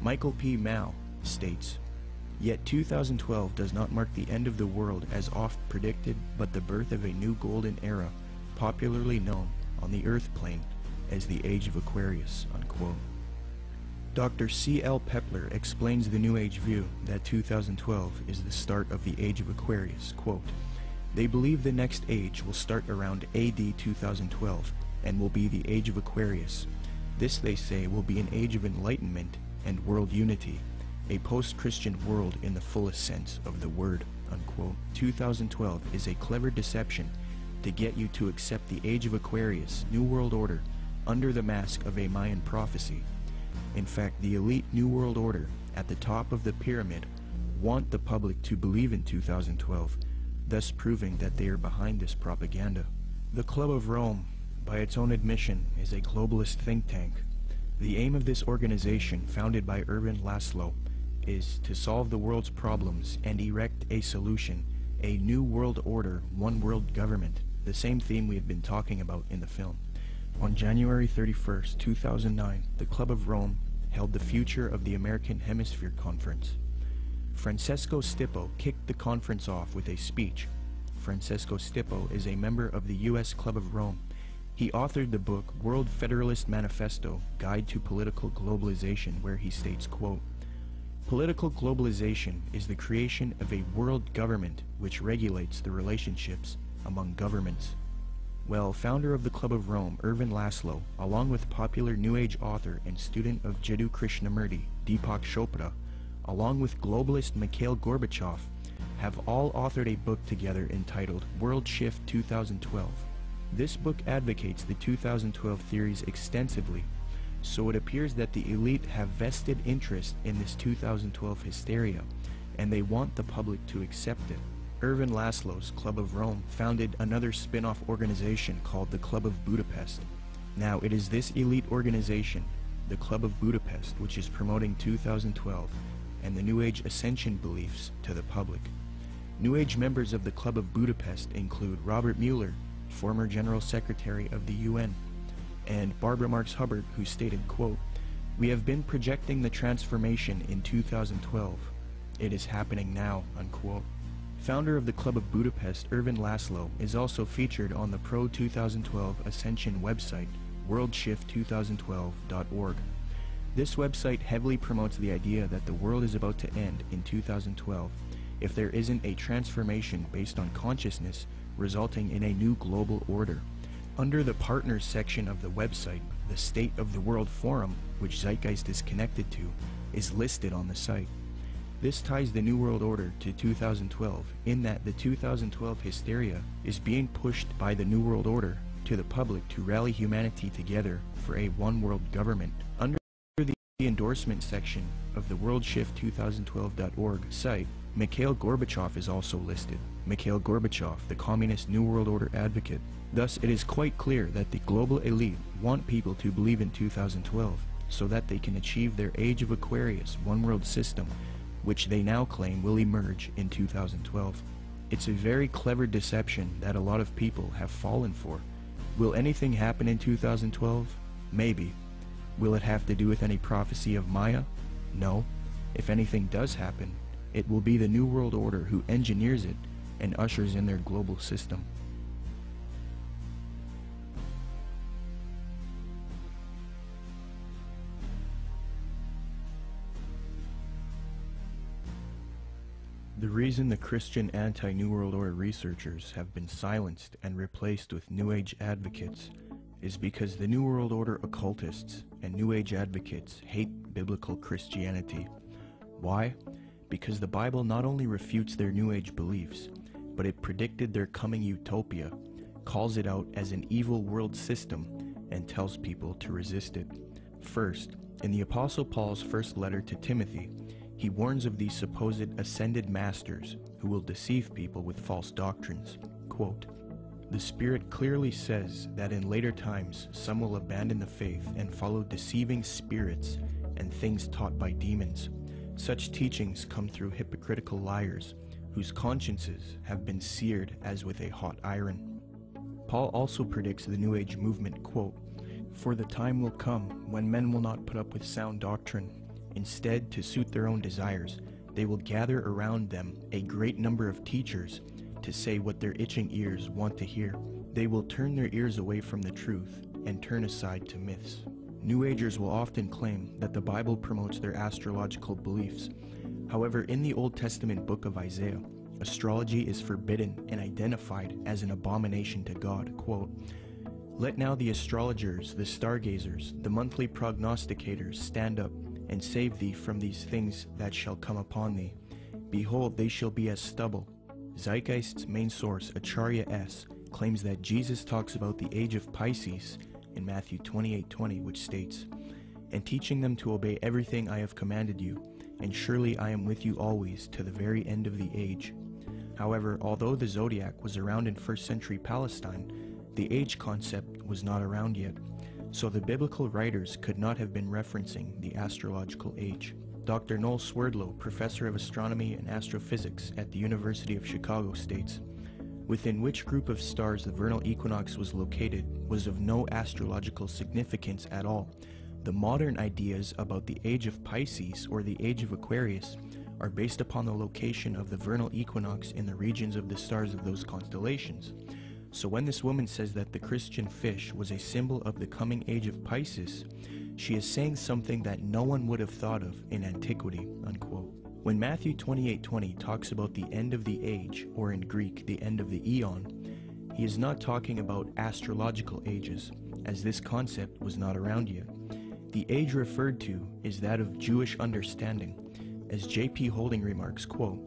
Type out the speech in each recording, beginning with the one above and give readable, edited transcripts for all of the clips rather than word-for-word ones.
Michael P. Mao states, "Yet 2012 does not mark the end of the world as oft predicted, but the birth of a new golden era, popularly known on the Earth plane as the Age of Aquarius." Unquote. Dr. C. L. Pepler explains the New Age view that 2012 is the start of the Age of Aquarius. Quote, "They believe the next age will start around AD 2012 and will be the Age of Aquarius. This, they say, will be an age of enlightenment and world unity, a post-Christian world in the fullest sense of the word." Unquote. 2012 is a clever deception to get you to accept the Age of Aquarius, New World Order, under the mask of a Mayan prophecy. In fact, the elite New World Order at the top of the pyramid want the public to believe in 2012, thus proving that they are behind this propaganda. The Club of Rome, by its own admission, is a globalist think tank. The aim of this organization, founded by Ervin Laszlo, is to solve the world's problems and erect a solution, a new world order, one world government, the same theme we have been talking about in the film. On January 31st, 2009, the Club of Rome held the Future of the American Hemisphere Conference. Francesco Stippo kicked the conference off with a speech. Francesco Stippo is a member of the U.S. Club of Rome. He authored the book World Federalist Manifesto, Guide to Political Globalization, where he states, quote, "Political globalization is the creation of a world government which regulates the relationships among governments." Well, founder of the Club of Rome, Ervin Laszlo, along with popular New Age author and student of Jiddu Krishnamurti, Deepak Chopra, along with globalist Mikhail Gorbachev, have all authored a book together entitled World Shift 2012. This book advocates the 2012 theories extensively, so it appears that the elite have vested interest in this 2012 hysteria, and they want the public to accept it. Ervin Laszlo's Club of Rome founded another spin-off organization called the Club of Budapest. Now, it is this elite organization, the Club of Budapest, which is promoting 2012 and the New Age ascension beliefs to the public. New Age members of the Club of Budapest include Robert Mueller, former General Secretary of the UN, and Barbara Marx Hubbard, who stated, quote, "We have been projecting the transformation in 2012. It is happening now," unquote. Founder of the Club of Budapest, Ervin Laszlo, is also featured on the Pro-2012 Ascension website, worldshift2012.org. This website heavily promotes the idea that the world is about to end in 2012 if there isn't a transformation based on consciousness resulting in a new global order. Under the Partners section of the website, the State of the World Forum, which Zeitgeist is connected to, is listed on the site. This ties the New World Order to 2012 in that the 2012 hysteria is being pushed by the New World Order to the public to rally humanity together for a one-world government. Under the endorsement section of the worldshift2012.org site, Mikhail Gorbachev is also listed. Mikhail Gorbachev, the Communist New World Order advocate. Thus, it is quite clear that the global elite want people to believe in 2012 so that they can achieve their Age of Aquarius one-world system, which they now claim will emerge in 2012. It's a very clever deception that a lot of people have fallen for. Will anything happen in 2012? Maybe. Will it have to do with any prophecy of Maya? No. If anything does happen, it will be the New World Order who engineers it and ushers in their global system. The reason the Christian anti-New World Order researchers have been silenced and replaced with New Age advocates is because the New World Order occultists and New Age advocates hate biblical Christianity. Why? Because the Bible not only refutes their New Age beliefs, but it predicted their coming utopia, calls it out as an evil world system, and tells people to resist it. First, in the Apostle Paul's first letter to Timothy, he warns of these supposed ascended masters who will deceive people with false doctrines. Quote, "The Spirit clearly says that in later times some will abandon the faith and follow deceiving spirits and things taught by demons. Such teachings come through hypocritical liars whose consciences have been seared as with a hot iron." Paul also predicts the New Age movement, quote, "For the time will come when men will not put up with sound doctrine. Instead, to suit their own desires, they will gather around them a great number of teachers to say what their itching ears want to hear. They will turn their ears away from the truth and turn aside to myths. New Agers will often claim that the Bible promotes their astrological beliefs. However, in the Old Testament book of Isaiah, astrology is forbidden and identified as an abomination to God. Quote, "Let now the astrologers, the stargazers, the monthly prognosticators stand up and save thee from these things that shall come upon thee. Behold, they shall be as stubble." Zeitgeist's main source, Acharya S., claims that Jesus talks about the age of Pisces in Matthew 28:20, which states, "And teaching them to obey everything I have commanded you, and surely I am with you always to the very end of the age." However, although the zodiac was around in 1st century Palestine, the age concept was not around yet, so the biblical writers could not have been referencing the astrological age. Dr. Noel Swerdlow, professor of astronomy and astrophysics at the University of Chicago, states, "Within which group of stars the vernal equinox was located was of no astrological significance at all. The modern ideas about the age of Pisces or the age of Aquarius are based upon the location of the vernal equinox in the regions of the stars of those constellations. So when this woman says that the Christian fish was a symbol of the coming age of Pisces, she is saying something that no one would have thought of in antiquity." Unquote. When Matthew 28:20 talks about the end of the age, or in Greek, the end of the eon, he is not talking about astrological ages, as this concept was not around yet. The age referred to is that of Jewish understanding. As J.P. Holding remarks, quote,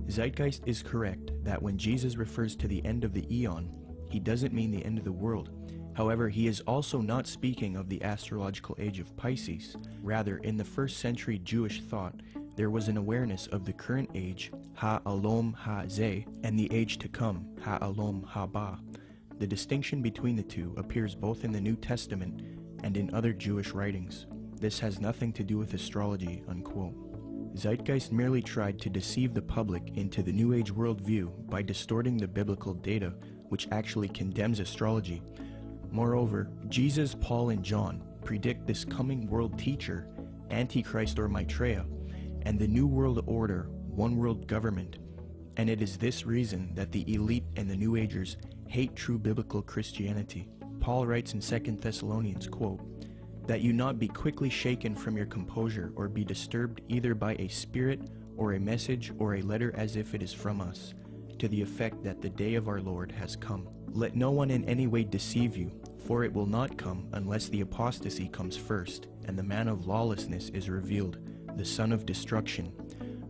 "Zeitgeist is correct that when Jesus refers to the end of the eon, he doesn't mean the end of the world. However, he is also not speaking of the astrological age of Pisces. Rather, in the 1st century Jewish thought, there was an awareness of the current age, Ha-Alom Ha-Zeh, and the age to come, Ha-Alom Ha-Ba. The distinction between the two appears both in the New Testament and in other Jewish writings. This has nothing to do with astrology." Unquote. Zeitgeist merely tried to deceive the public into the New Age worldview by distorting the biblical data, which actually condemns astrology. Moreover, Jesus, Paul, and John predict this coming world teacher, Antichrist or Maitreya, and the New World Order, one world government. And it is this reason that the elite and the New Agers hate true biblical Christianity. Paul writes in 2 Thessalonians, quote, "That you not be quickly shaken from your composure or be disturbed either by a spirit or a message or a letter as if it is from us, to the effect that the day of our Lord has come. Let no one in any way deceive you, for it will not come unless the apostasy comes first, and the man of lawlessness is revealed, the son of destruction,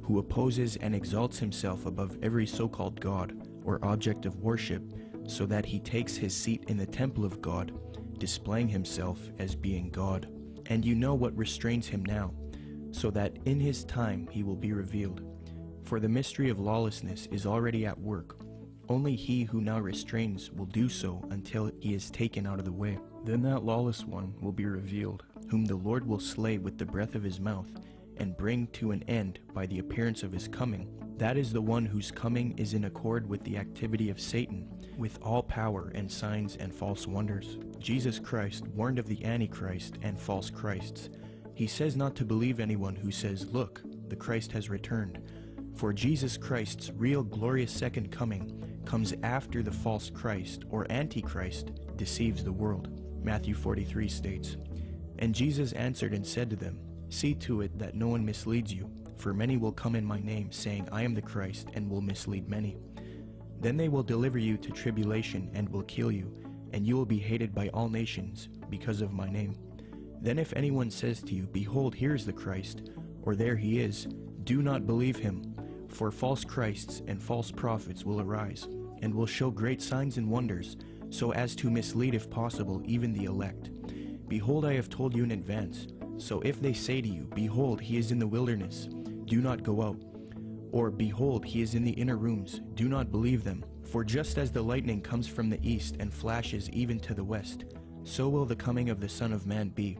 who opposes and exalts himself above every so-called God or object of worship, so that he takes his seat in the temple of God, displaying himself as being God. And you know what restrains him now, so that in his time he will be revealed. For the mystery of lawlessness is already at work. Only he who now restrains will do so until he is taken out of the way. Then that lawless one will be revealed, whom the Lord will slay with the breath of his mouth, and bring to an end by the appearance of his coming. That is the one whose coming is in accord with the activity of Satan, with all power and signs and false wonders. Jesus Christ warned of the Antichrist and false Christs. He says not to believe anyone who says, 'Look, the Christ has returned.' For Jesus Christ's real glorious second coming comes after the false Christ or Antichrist deceives the world." Matthew 43 states, "And Jesus answered and said to them, See to it that no one misleads you, for many will come in my name, saying, I am the Christ, and will mislead many. Then they will deliver you to tribulation and will kill you, and you will be hated by all nations because of my name. Then if anyone says to you, Behold, here is the Christ, or there he is, do not believe him, for false Christs and false prophets will arise, and will show great signs and wonders, so as to mislead if possible even the elect. Behold, I have told you in advance. So if they say to you, Behold, he is in the wilderness, do not go out. Or, Behold, he is in the inner rooms, do not believe them. For just as the lightning comes from the east and flashes even to the west, so will the coming of the Son of Man be.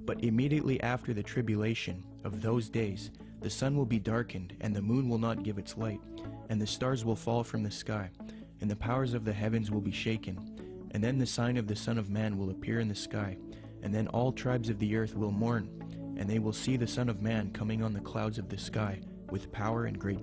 But immediately after the tribulation of those days, the sun will be darkened, and the moon will not give its light, and the stars will fall from the sky, and the powers of the heavens will be shaken. And then the sign of the Son of Man will appear in the sky, and then all tribes of the earth will mourn, and they will see the Son of Man coming on the clouds of the sky with power and great